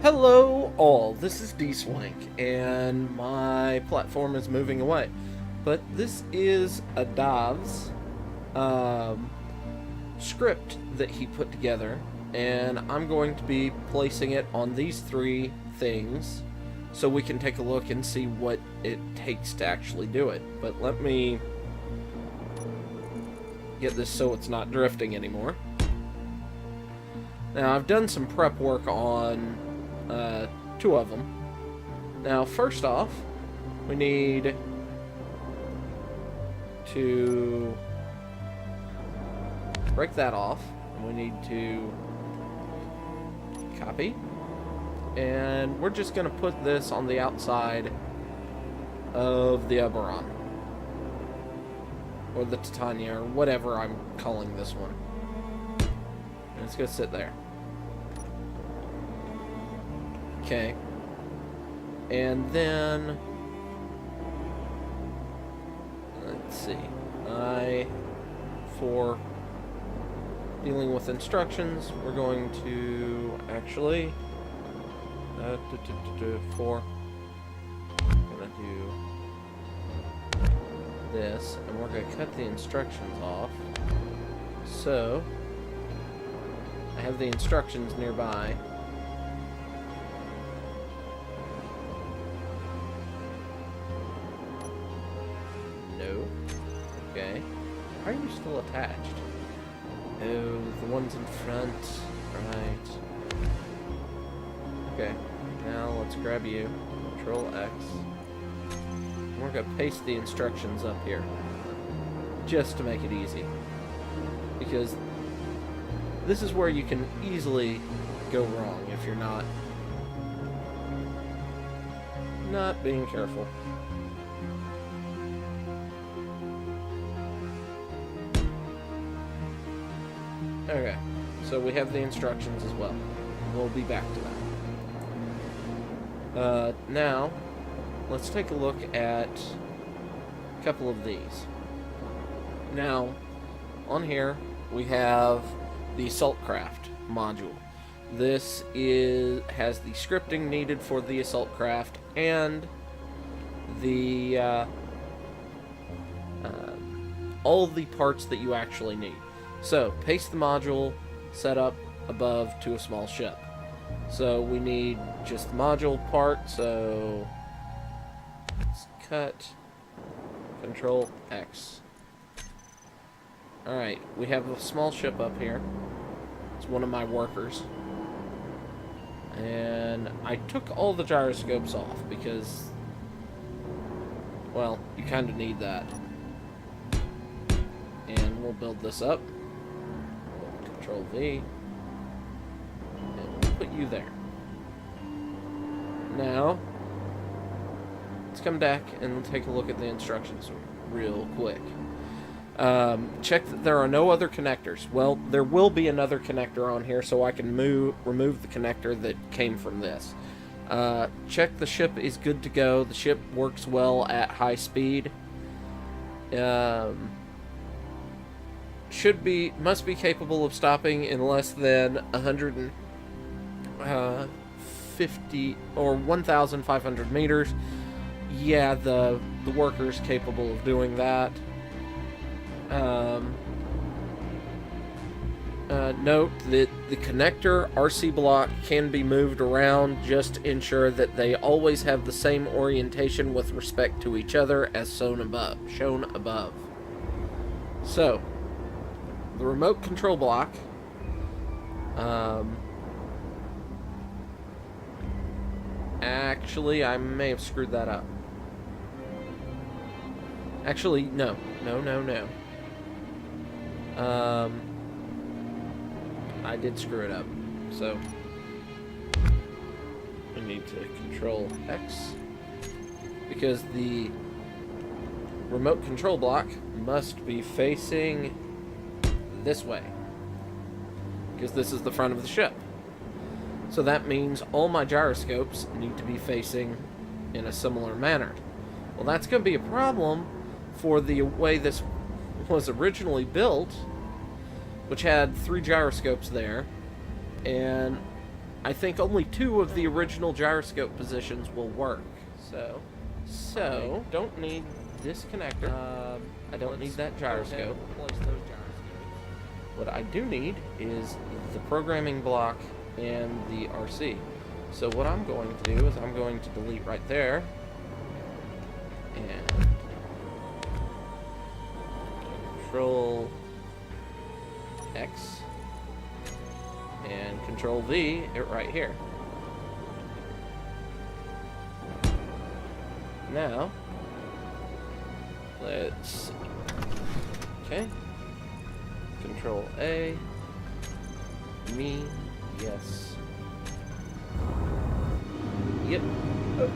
Hello all, this is Dswank, and my platform is moving away. But this is a Dav's script that he put together, and I'm going to be placing it on these three things so we can take a look and see what it takes to actually do it. But let me get this so it's not drifting anymore. Now, I've done some prep work on two of them. Now, first off, we need to break that off, and we need to copy, and we're just going to put this on the outside of the Oberon, or the Titania, or whatever I'm calling this one. And it's going to sit there. Okay. And then, let's see. For dealing with instructions, we're going to actually, I'm gonna do this, and we're gonna cut the instructions off. So, I have the instructions nearby. Okay. Why are you still attached? Oh, the ones in front. Right. Okay. Now let's grab you. Control X. And we're going to paste the instructions up here. Just to make it easy. Because this is where you can easily go wrong if you're not being careful. Okay, so we have the instructions as well. We'll be back to that. Now, let's take a look at a couple of these. Now, on here, we have the Assault Craft module. This has the scripting needed for the Assault Craft and the all the parts that you actually need. So, paste the module, set up above to a small ship. So, we need just the module part, so let's cut, Control X. Alright, we have a small ship up here. It's one of my workers. And I took all the gyroscopes off because, well, you kind of need that. And we'll build this up. Control V, and we'll put you there. Now, let's come back and take a look at the instructions real quick. Check that there are no other connectors. Well, there will be another connector on here, so I can remove the connector that came from this. Check the ship is good to go. The ship works well at high speed. Must be capable of stopping in less than 150 or 1,500 meters. Yeah, the worker's capable of doing that. Note that the connector RC block can be moved around. Just ensure that they always have the same orientation with respect to each other as shown above. So, the remote control block, actually, I may have screwed that up. Actually, no. I did screw it up, so we need to Control X, because the remote control block must be facing this way, because this is the front of the ship. So that means all my gyroscopes need to be facing in a similar manner. Well, that's going to be a problem for the way this was originally built, which had 3 gyroscopes there, and I think only 2 of the original gyroscope positions will work. So I don't need this connector. I don't need that gyroscope. What I do need is the programming block and the RC. So what I'm going to do is I'm going to delete right there. And Control X and Control V it right here. Now let's see. Okay. Control A. Me. Yes. Yep. Up.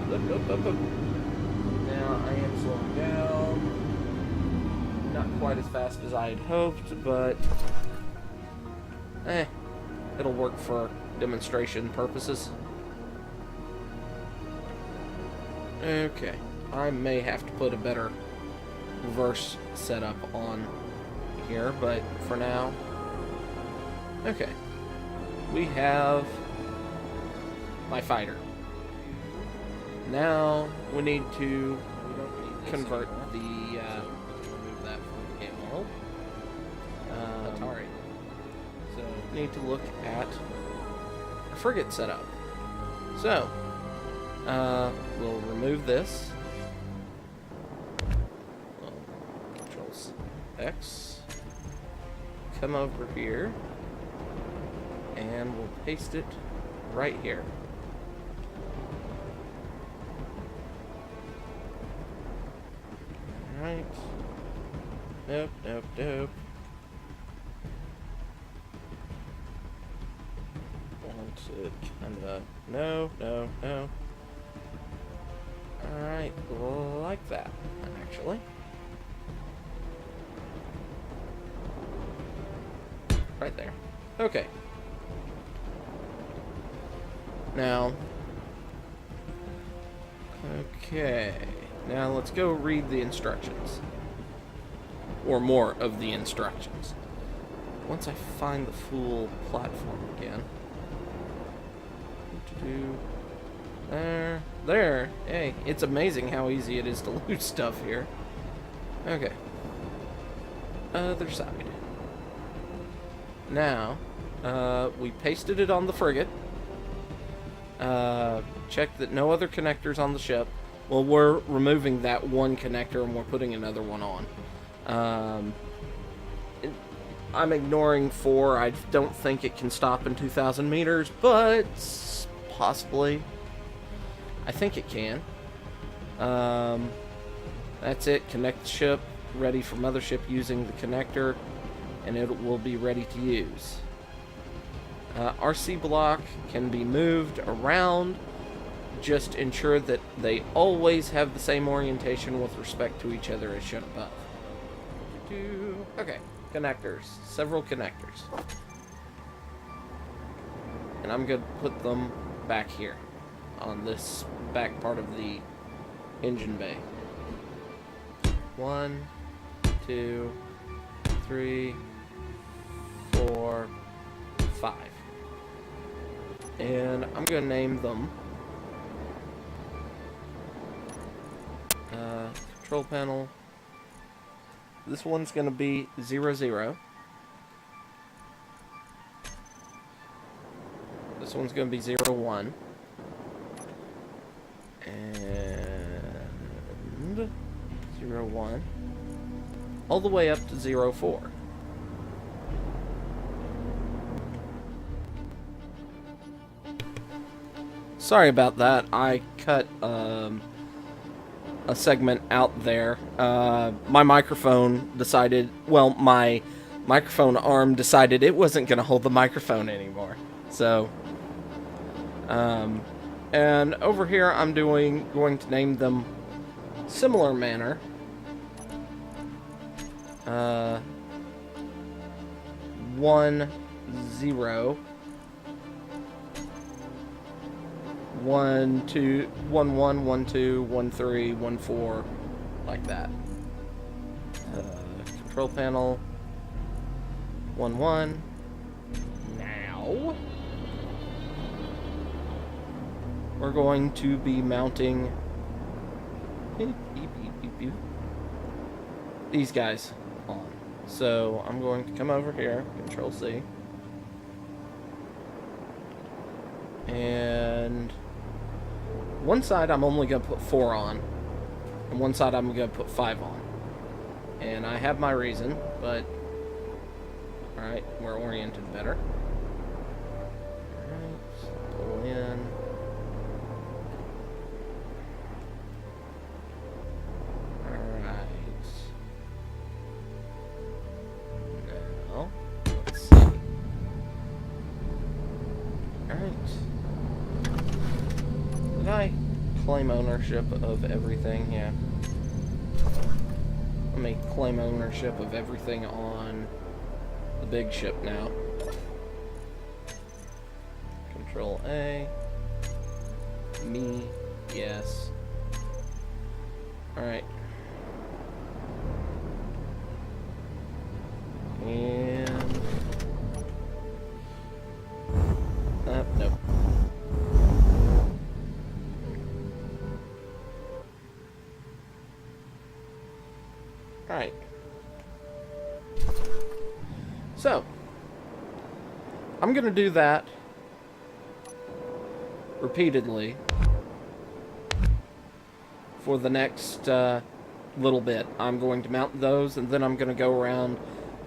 Now I am slowing down. Not quite as fast as I had hoped, but it'll work for demonstration purposes. Okay. I may have to put a better reverse setup on here, but for now, okay. We have my fighter. Now we need to convert the remove that from the game world. Atari. So we need to look at a frigate setup. So we'll remove this. Control X. Come over here, and we'll paste it right here. Alright. Nope. Want to kinda... No. Alright, like that, actually. Right there. Okay. Now... Okay. Now let's go read the instructions. Or more of the instructions. Once I find the full platform again. There. Hey, it's amazing how easy it is to lose stuff here. Okay. Other side. Now, we pasted it on the frigate. Check that no other connectors on the ship. Well, we're removing that one connector and we're putting another one on. I'm ignoring 4. I don't think it can stop in 2,000 meters, but possibly. I think it can. That's it. Connect the ship. Ready for mothership using the connector, and it will be ready to use. RC block can be moved around. Just ensure that they always have the same orientation with respect to each other as shown above. Okay, connectors. Several connectors. And I'm going to put them back here on this back part of the engine bay. 1, 2, 3, 4, 5. And I'm going to name them control panel. This one's going to be 0, 0. This one's going to be 0, 1. And 0, 1. All the way up to 0, 4. Sorry about that. I cut a segment out there. My microphone decided, well, my microphone arm decided it wasn't going to hold the microphone anymore. So, and over here I'm going to name them similar manner. 1, 0. 1, 2, 1, 1, 1, 2, 1, 3, 1, 4, like that. Control panel, 1, 1. Now, we're going to be mounting these guys on. So I'm going to come over here, Control C, and one side I'm only going to put 4 on, and one side I'm going to put 5 on. And I have my reason, but alright, we're oriented better. Alright, pull in. Alright. Now, let's see. Alright. Did I claim ownership of everything? Yeah. Let me claim ownership of everything on the big ship now. Control A. Me. Yes. Alright. And... nope. Alright. So, I'm going to do that repeatedly for the next little bit. I'm going to mount those, and then I'm going to go around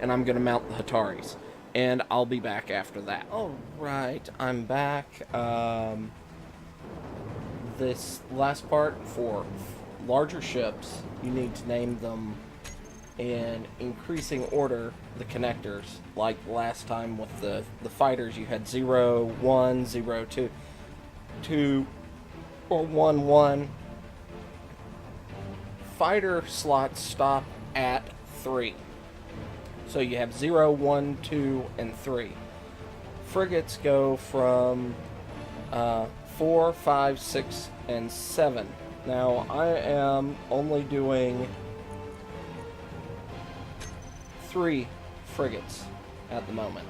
and I'm going to mount the Hataris. And I'll be back after that. Alright, I'm back. This last part, for larger ships, you need to name them in increasing order, the connectors. Like last time with the fighters, you had 0, 1, 0, 2, 2, or 1, 1. Fighter slots stop at 3. So you have 0, 1, 2, and 3. Frigates go from 4, 5, 6, and 7. Now, I am only doing 3 frigates at the moment,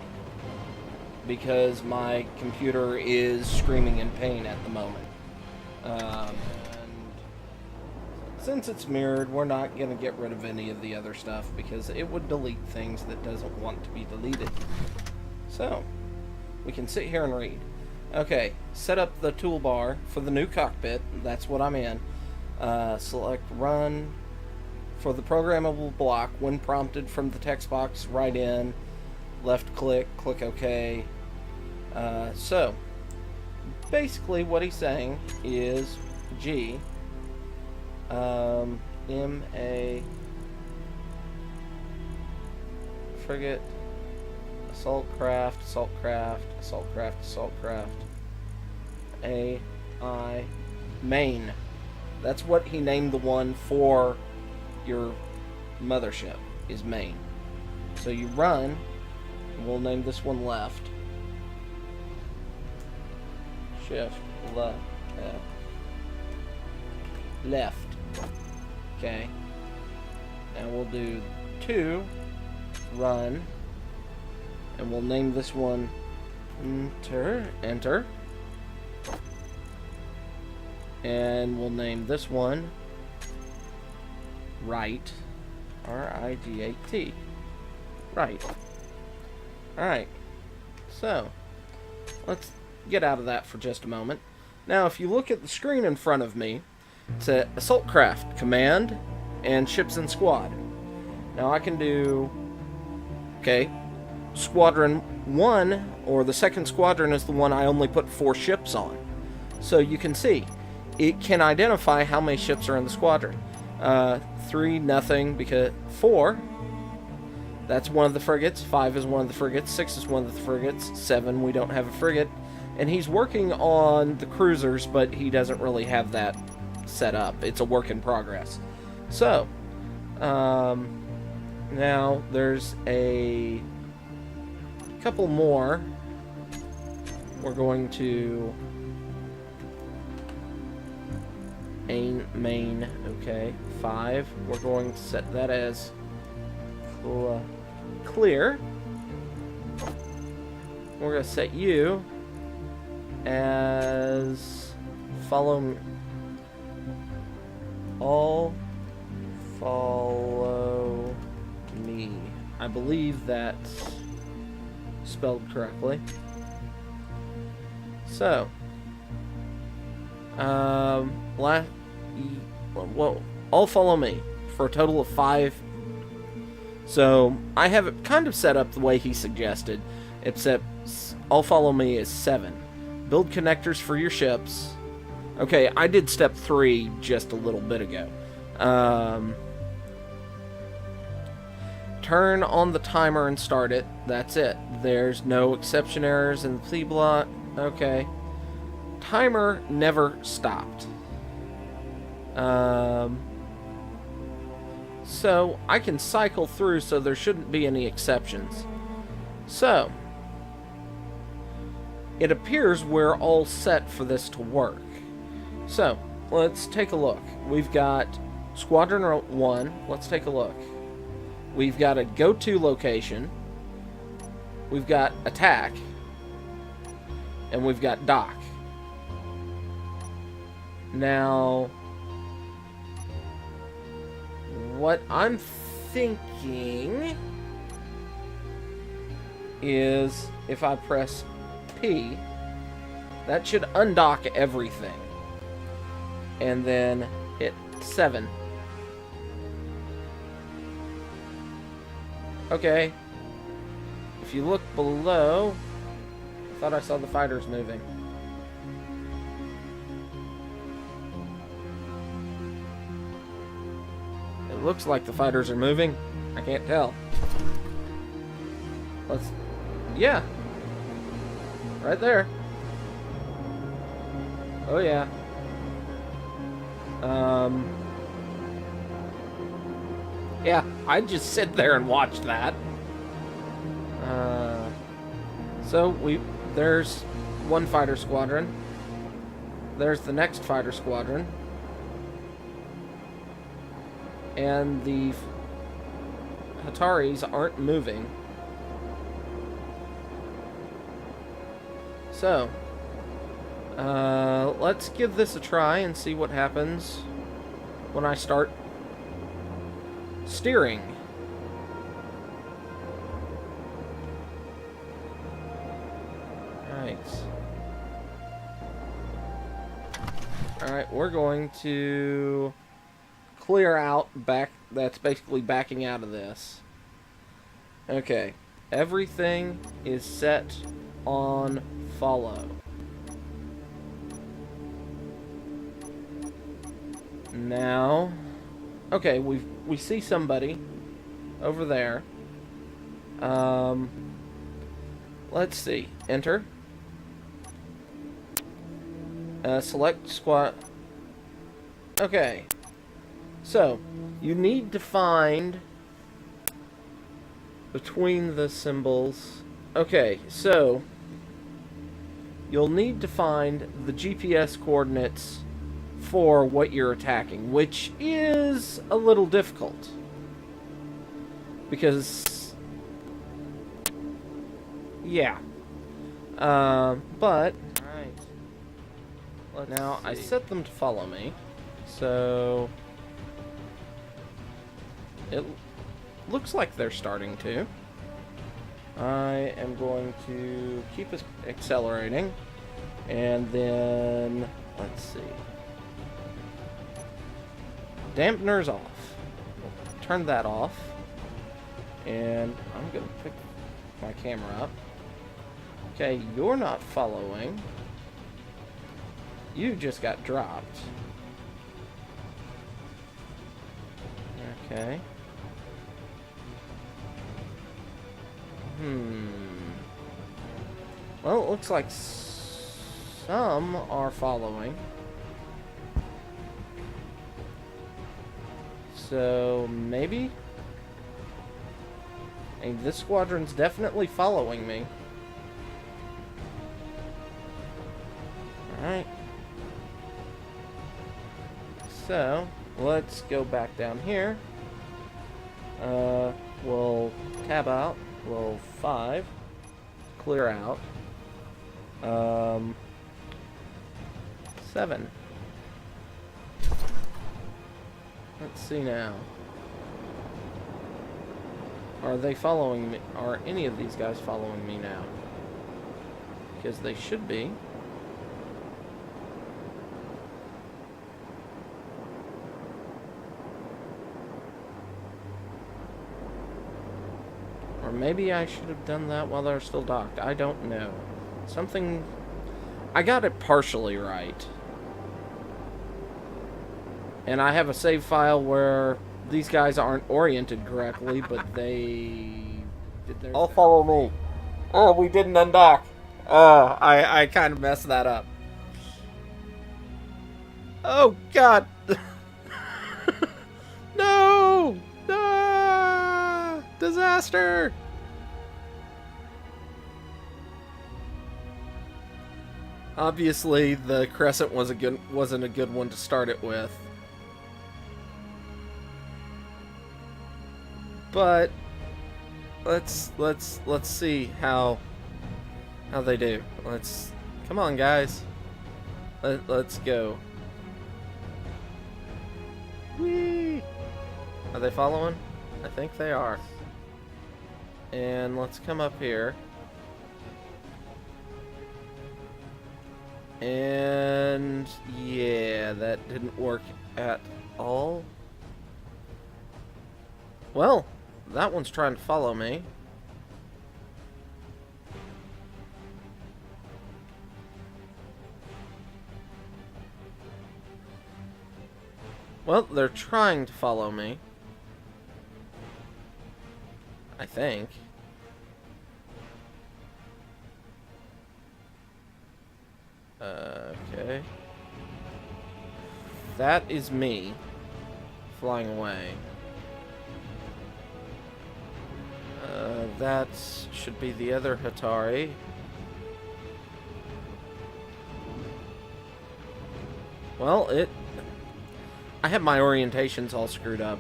because my computer is screaming in pain at the moment. And since it's mirrored, we're not going to get rid of any of the other stuff, because it would delete things that doesn't want to be deleted. So, we can sit here and read. Okay, set up the toolbar for the new cockpit. That's what I'm in. Select Run. For the programmable block, when prompted from the text box, write in, left click, click OK. So, basically what he's saying is G, M-A, frigate, assault craft, assault craft, assault craft, assault craft, A-I, main. That's what he named the one for your mothership, is main. So you run, and we'll name this one left. Shift, left, left. Okay. And we'll do 2, run, and we'll name this one enter, enter. And we'll name this one right, R-I-G-A-T, right. Alright, so let's get out of that for just a moment. Now, if you look at the screen in front of me, it's a Assault Craft, Command, and Ships and Squad. Now I can do, okay, Squadron 1, or the second squadron, is the one I only put 4 ships on. So you can see, it can identify how many ships are in the squadron. 3, nothing, because 4, that's one of the frigates. 5 is one of the frigates. 6 is one of the frigates. 7, we don't have a frigate. And he's working on the cruisers, but he doesn't really have that set up. It's a work in progress. So, now there's a couple more. We're going to main, okay, 5. We're going to set that as clear. We're going to set you as follow all follow me. I believe that's spelled correctly. So, well, all follow me for a total of 5. So I have it kind of set up the way he suggested, except all follow me is 7. Build connectors for your ships. Okay, I did step 3 just a little bit ago. Turn on the timer and start it. That's it. There's no exception errors in the C block. Okay. Timer never stopped. So I can cycle through, so there shouldn't be any exceptions. So it appears we're all set for this to work. So let's take a look. We've got Squadron 1. Let's take a look. We've got a go-to location. We've got attack. And we've got dock. Now, what I'm thinking is if I press P, that should undock everything. And then hit 7. Okay. If you look below, I thought I saw the fighters moving. It looks like the fighters are moving. I can't tell. Yeah. Right there. Oh yeah. Yeah, I'd just sit there and watch that. So there's one fighter squadron. There's the next fighter squadron. And the Hataris aren't moving. So, let's give this a try and see what happens when I start steering. Alright, we're going to clear out back. That's basically backing out of this. Okay, everything is set on follow. Now, okay, we see somebody over there. Let's see. Enter. Select squad. Okay. So, you need to find between the symbols. Okay, so you'll need to find the GPS coordinates for what you're attacking, which is a little difficult. Because, yeah. But, alright. Now, I set them to follow me, so it looks like they're starting to. I am going to keep accelerating, and then, let's see. Dampener's off. Turn that off, and I'm going to pick my camera up. Okay, you're not following. You just got dropped. Okay. Well, it looks like some are following. So, maybe? And this squadron's definitely following me. Alright. So, let's go back down here. We'll tab out. We'll 5. Clear out. 7. Let's see now. Are they following me? Are any of these guys following me now? Because they should be. Or maybe I should have done that while they're still docked. I don't know. Something... I got it partially right. And I have a save file where these guys aren't oriented correctly, but they did their... All follow me. Oh, we didn't undock. Oh, I kind of messed that up. Oh, God. No! Ah! Disaster! Obviously, the crescent wasn't a good one to start it with. But let's see how they do. Come on, guys. Let's go. Whee! Are they following? I think they are. And let's come up here. And yeah, that didn't work at all. Well, that one's trying to follow me. Well, they're trying to follow me. I think. Okay. That is me flying away. That should be the other Hatari. Well, I have my orientations all screwed up.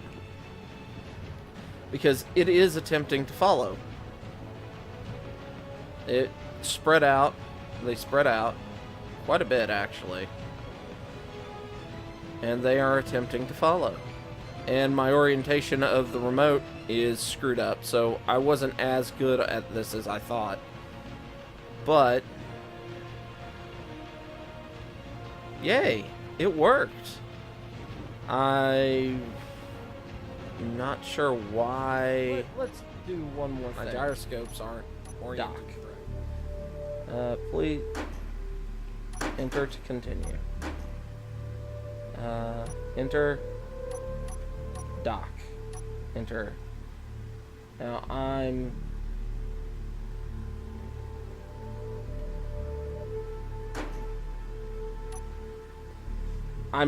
Because it is attempting to follow. It spread out. They spread out. Quite a bit, actually. And they are attempting to follow. And my orientation of the remote is screwed up, so I wasn't as good at this as I thought. But yay, it worked. I'm not sure why. Let's do one more thing. My gyroscopes aren't oriented. Dock. Please enter to continue. Enter. Dock. Enter. Now I'm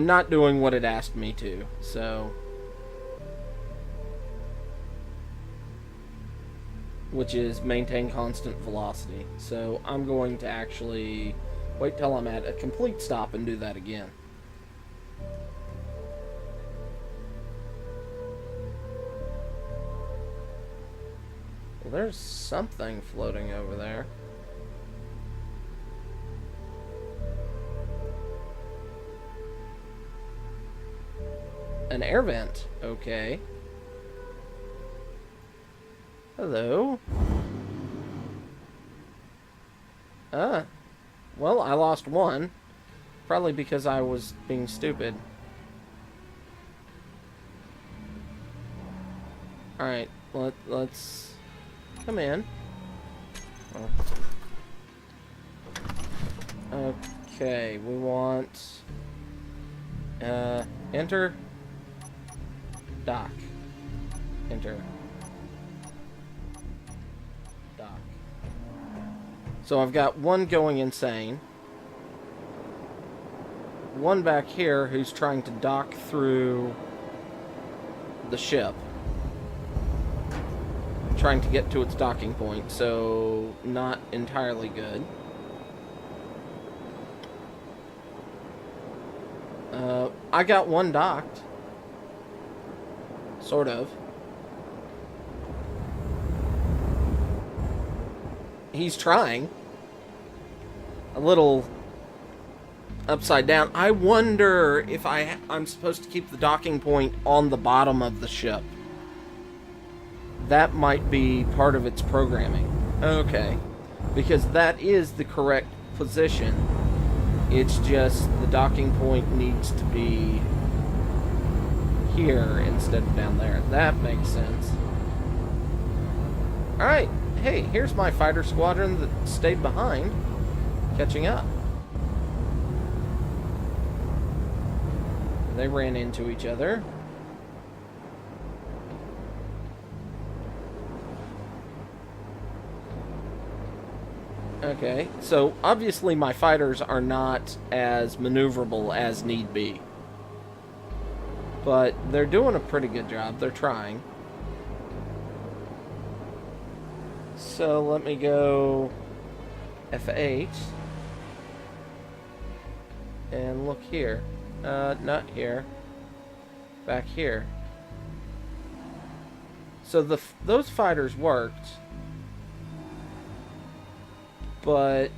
not doing what it asked me to, so which is maintain constant velocity. So I'm going to actually wait till I'm at a complete stop and do that again. Well, there's something floating over there. An air vent. Okay. Hello. Well, I lost one. Probably because I was being stupid. Alright, let's come in. Okay, we want enter dock. Enter dock. So I've got one going insane. One back here who's trying to dock through the ship. Trying to get to its docking point, so not entirely good. I got one docked. Sort of. He's trying. A little upside down. I wonder if I'm supposed to keep the docking point on the bottom of the ship. That might be part of its programming. Okay. Because that is the correct position. It's just the docking point needs to be here instead of down there. That makes sense. Alright. Hey, here's my fighter squadron that stayed behind, catching up. They ran into each other. Okay, so obviously my fighters are not as maneuverable as need be. But they're doing a pretty good job. They're trying. So let me go F8. And look here. Not here. Back here. So those fighters worked. But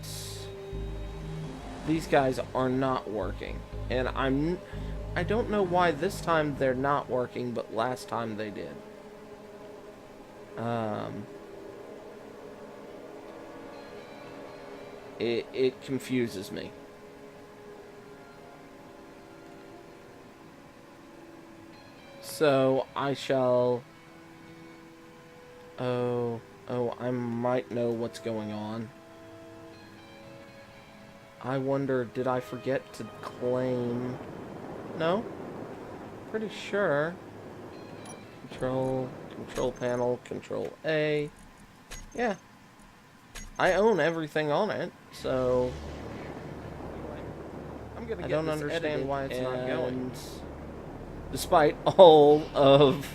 these guys are not working. And I don't know why this time they're not working, but last time they did. It confuses me. So I shall... Oh, I might know what's going on. I wonder, did I forget to claim... No? Pretty sure. Control panel, Control A. Yeah. I own everything on it, so... I don't understand why it's not going. Despite all of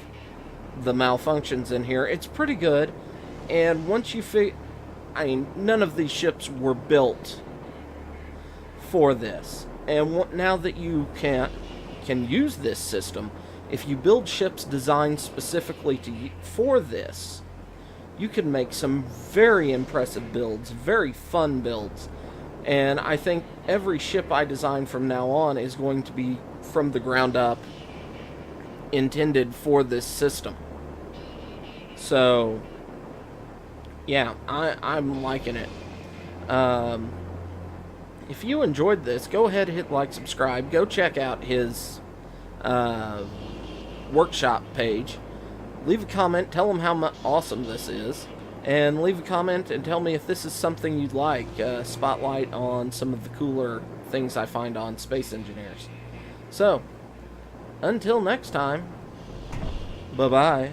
the malfunctions in here, it's pretty good. And once you I mean, none of these ships were built for this. And now that you can use this system, if you build ships designed specifically for this, you can make some very impressive builds, very fun builds. And I think every ship I design from now on is going to be from the ground up intended for this system. So yeah, I'm liking it. If you enjoyed this, go ahead and hit like, subscribe. Go check out his workshop page. Leave a comment, tell him how awesome this is, and leave a comment and tell me if this is something you'd like. Spotlight on some of the cooler things I find on Space Engineers. So, until next time, bye-bye.